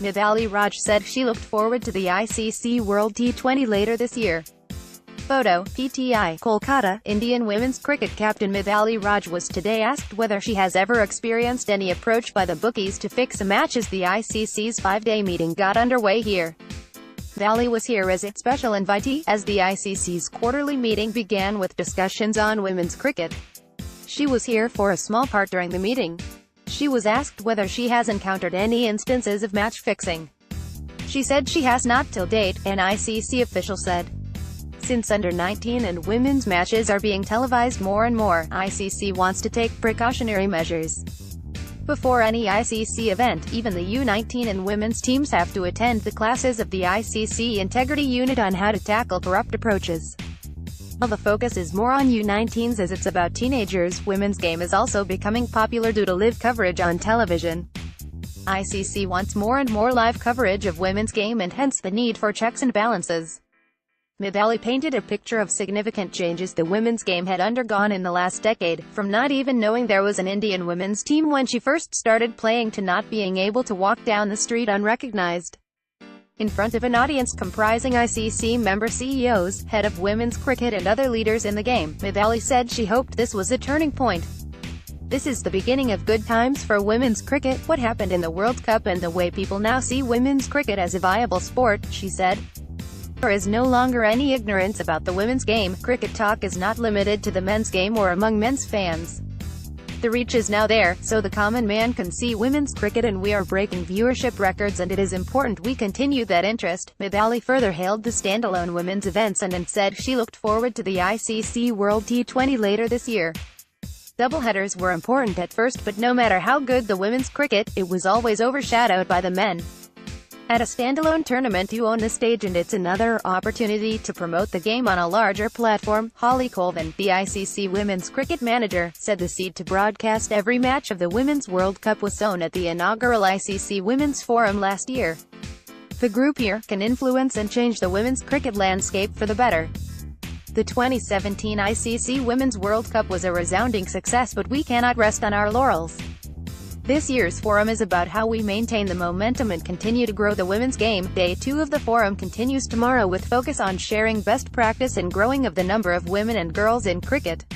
Mithali Raj said she looked forward to the ICC World T20 later this year. Photo, PTI, Kolkata. Indian women's cricket captain Mithali Raj was today asked whether she has ever experienced any approach by the bookies to fix a match as the ICC's 5-day meeting got underway here. Mithali was here as a special invitee, as the ICC's quarterly meeting began with discussions on women's cricket. She was here for a small part during the meeting. She was asked whether she has encountered any instances of match fixing. She said she has not till date, an ICC official said. Since under-19 and women's matches are being televised more and more, ICC wants to take precautionary measures. Before any ICC event, even the U19 and women's teams have to attend the classes of the ICC Integrity Unit on how to tackle corrupt approaches. While the focus is more on U19s as it's about teenagers, women's game is also becoming popular due to live coverage on television. ICC wants more and more live coverage of women's game and hence the need for checks and balances. Mithali painted a picture of significant changes the women's game had undergone in the last decade, from not even knowing there was an Indian women's team when she first started playing to not being able to walk down the street unrecognized. In front of an audience comprising ICC member CEOs, head of women's cricket and other leaders in the game, Mithali said she hoped this was a turning point. This is the beginning of good times for women's cricket, what happened in the World Cup and the way people now see women's cricket as a viable sport, she said. There is no longer any ignorance about the women's game. Cricket talk is not limited to the men's game or among men's fans. The reach is now there, so the common man can see women's cricket and we are breaking viewership records and it is important we continue that interest. Mithali further hailed the standalone women's events and said she looked forward to the ICC World T20 later this year. Doubleheaders were important at first, but no matter how good the women's cricket, it was always overshadowed by the men. At a standalone tournament you own the stage and it's another opportunity to promote the game on a larger platform. Holly Colvin, the ICC women's cricket manager, said the seed to broadcast every match of the Women's World Cup was sown at the inaugural ICC Women's Forum last year. The group here can influence and change the women's cricket landscape for the better. The 2017 ICC Women's World Cup was a resounding success, but we cannot rest on our laurels. This year's forum is about how we maintain the momentum and continue to grow the women's game. Day 2 of the forum continues tomorrow with focus on sharing best practice and growing of the number of women and girls in cricket.